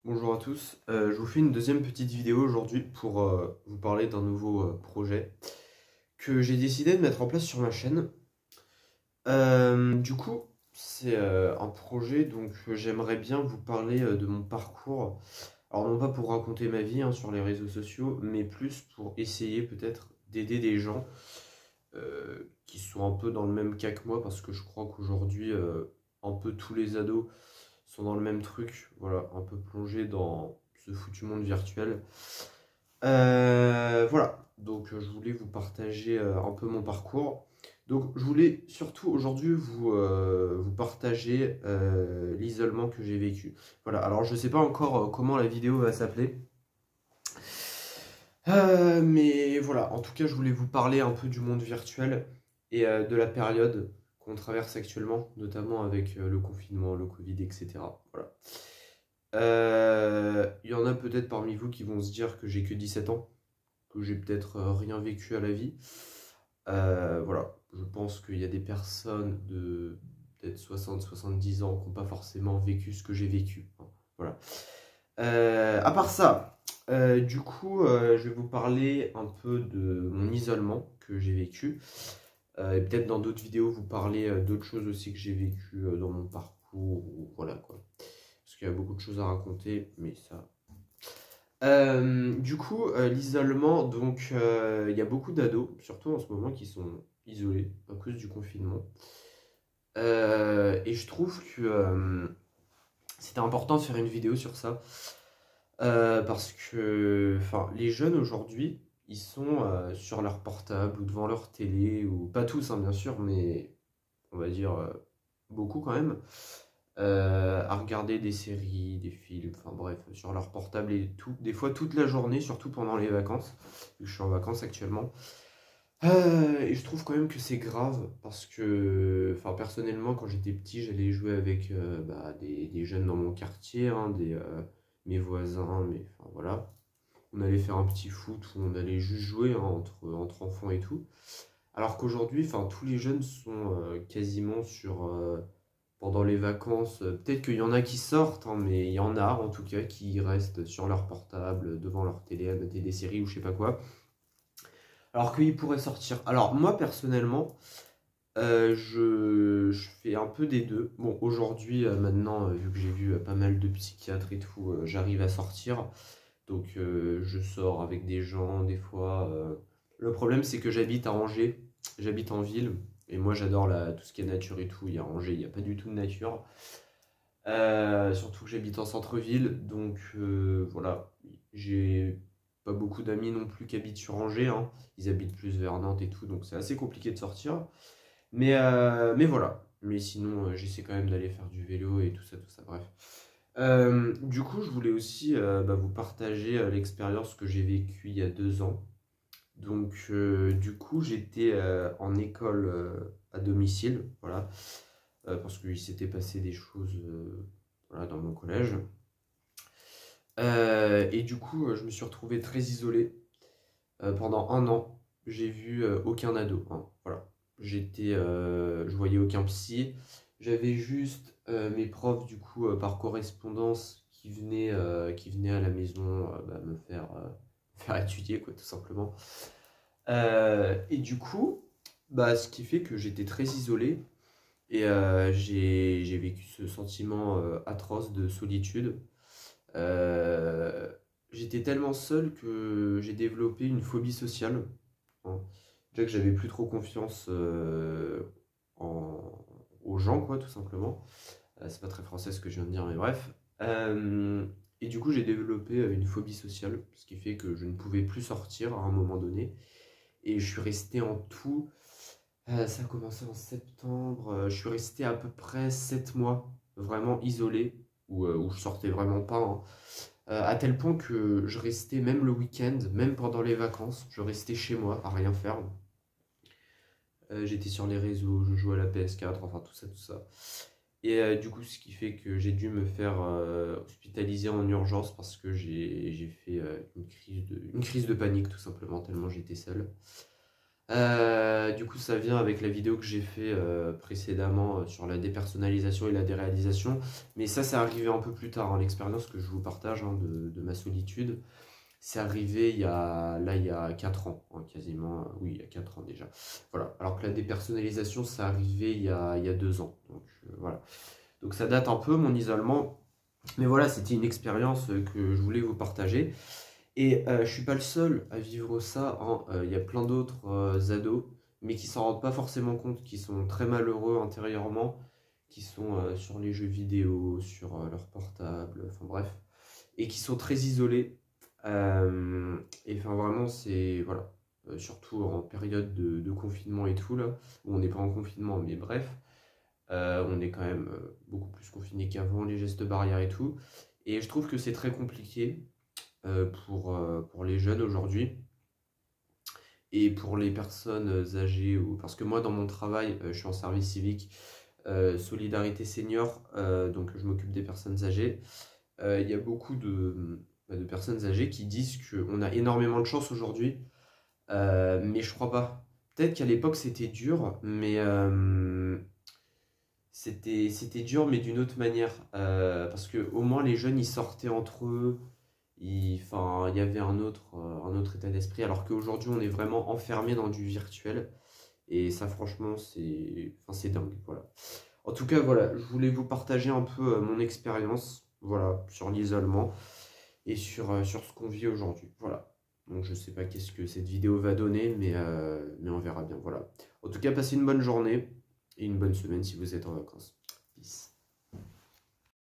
Bonjour à tous, je vous fais une deuxième petite vidéo aujourd'hui pour vous parler d'un nouveau projet que j'ai décidé de mettre en place sur ma chaîne. Du coup, c'est un projet donc j'aimerais bien vous parler de mon parcours. Alors non pas pour raconter ma vie sur les réseaux sociaux, mais plus pour essayer peut-être d'aider des gens qui sont un peu dans le même cas que moi parce que je crois qu'aujourd'hui un peu tous les ados sont dans le même truc, voilà, un peu plongés dans ce foutu monde virtuel. Voilà, donc je voulais vous partager un peu mon parcours. Donc je voulais surtout aujourd'hui vous partager l'isolement que j'ai vécu. Voilà, alors je sais pas encore comment la vidéo va s'appeler. Mais voilà, en tout cas je voulais vous parler un peu du monde virtuel et de la période qu'on traverse actuellement, notamment avec le confinement, le Covid, etc. Voilà. Il y en a peut-être parmi vous qui vont se dire que j'ai que 17 ans, que j'ai peut-être rien vécu à la vie. Voilà, je pense qu'il y a des personnes de peut-être 60-70 ans qui n'ont pas forcément vécu ce que j'ai vécu, hein. Voilà. À part ça, du coup, je vais vous parler un peu de mon isolement que j'ai vécu. Et peut-être dans d'autres vidéos, vous parler d'autres choses aussi que j'ai vécu dans mon parcours, ou voilà quoi. Parce qu'il y a beaucoup de choses à raconter, mais ça. Du coup, l'isolement, donc il y a beaucoup d'ados, surtout en ce moment, qui sont isolés à cause du confinement. Et je trouve que c'était important de faire une vidéo sur ça. Parce que enfin, les jeunes aujourd'hui, ils sont sur leur portable ou devant leur télé, ou pas tous, hein, bien sûr, mais on va dire beaucoup quand même, à regarder des séries, des films, enfin bref, sur leur portable et tout, des fois toute la journée, surtout pendant les vacances, vu que je suis en vacances actuellement. Et je trouve quand même que c'est grave parce que, enfin, personnellement, quand j'étais petit, j'allais jouer avec des jeunes dans mon quartier, hein, mes voisins, enfin voilà. On allait faire un petit foot où on allait juste jouer, hein, entre enfants et tout. Alors qu'aujourd'hui, enfin, tous les jeunes sont quasiment pendant les vacances. Peut-être qu'il y en a qui sortent, hein, mais il y en a en tout cas qui restent sur leur portable, devant leur télé, à mater des séries ou je sais pas quoi. Alors qu'ils pourraient sortir. Alors moi personnellement, je fais un peu des deux. Bon, aujourd'hui, maintenant, vu que j'ai vu pas mal de psychiatres et tout, j'arrive à sortir. Donc je sors avec des gens des fois. Le problème c'est que j'habite à Angers, j'habite en ville. Et moi j'adore tout ce qui est nature et tout. Il y a Angers, il n'y a pas du tout de nature. Surtout que j'habite en centre-ville. Donc voilà, j'ai pas beaucoup d'amis non plus qui habitent sur Angers, hein. Ils habitent plus vers Nantes et tout. Donc c'est assez compliqué de sortir. Mais voilà. Mais sinon, j'essaie quand même d'aller faire du vélo et tout ça, bref. Du coup, je voulais aussi vous partager l'expérience que j'ai vécue il y a 2 ans. Donc, du coup, j'étais en école à domicile, voilà, parce qu'il s'était passé des choses voilà, dans mon collège. Et du coup, je me suis retrouvé très isolé pendant un an. J'ai vu aucun ado, hein, voilà. Je voyais aucun psy. J'avais juste mes profs du coup par correspondance qui venaient à la maison faire étudier quoi tout simplement. Et du coup, ce qui fait que j'étais très isolé et j'ai vécu ce sentiment atroce de solitude. Euh, J'étais tellement seul que j'ai développé une phobie sociale, hein. Déjà que j'avais plus trop confiance en- aux gens, quoi, tout simplement. C'est pas très français ce que je viens de dire, mais bref. Et du coup, j'ai développé une phobie sociale, ce qui fait que je ne pouvais plus sortir à un moment donné. Et je suis resté en tout, ça a commencé en septembre, je suis resté à peu près 7 mois vraiment isolé, où je sortais vraiment pas, hein. À tel point que je restais même le week-end, même pendant les vacances, je restais chez moi à rien faire. J'étais sur les réseaux, je jouais à la PS4, enfin tout ça, tout ça. Et du coup, ce qui fait que j'ai dû me faire hospitaliser en urgence parce que j'ai fait une crise de panique tout simplement, tellement j'étais seul. Du coup, ça vient avec la vidéo que j'ai fait précédemment sur la dépersonnalisation et la déréalisation. Mais ça, c'est arrivé un peu plus tard, hein, l'expérience que je vous partage hein, de ma solitude. C'est arrivé il y a 4 ans, hein, quasiment. Oui, il y a 4 ans déjà. Voilà. Alors que la dépersonnalisation, c'est arrivé il y a 2 ans. Donc voilà. Donc ça date un peu, mon isolement. Mais voilà, c'était une expérience que je voulais vous partager. Et je suis pas le seul à vivre ça, hein. Il y a plein d'autres ados, mais qui s'en rendent pas forcément compte, qui sont très malheureux intérieurement, qui sont sur les jeux vidéo, sur leur portable, enfin bref, et qui sont très isolés. Et enfin vraiment, c'est voilà, surtout en période de confinement et tout là, où on n'est pas en confinement, mais bref, on est quand même beaucoup plus confiné qu'avant, les gestes barrières et tout. Et je trouve que c'est très compliqué pour les jeunes aujourd'hui et pour les personnes âgées. Parce que moi, dans mon travail, je suis en service civique, Solidarité Senior, donc je m'occupe des personnes âgées. Il y a beaucoup de personnes âgées qui disent qu'on a énormément de chance aujourd'hui, mais je crois pas. Peut-être qu'à l'époque c'était dur, mais c'était dur, mais d'une autre manière. Parce que au moins les jeunes ils sortaient entre eux, enfin, il y avait un autre état d'esprit, alors qu'aujourd'hui on est vraiment enfermé dans du virtuel. Et ça, franchement, c'est dingue. Voilà. En tout cas, voilà, je voulais vous partager un peu mon expérience, voilà, sur l'isolement et sur ce qu'on vit aujourd'hui. Voilà. Donc, je sais pas qu'est-ce que cette vidéo va donner, mais on verra bien. Voilà. En tout cas, passez une bonne journée et une bonne semaine si vous êtes en vacances. Peace.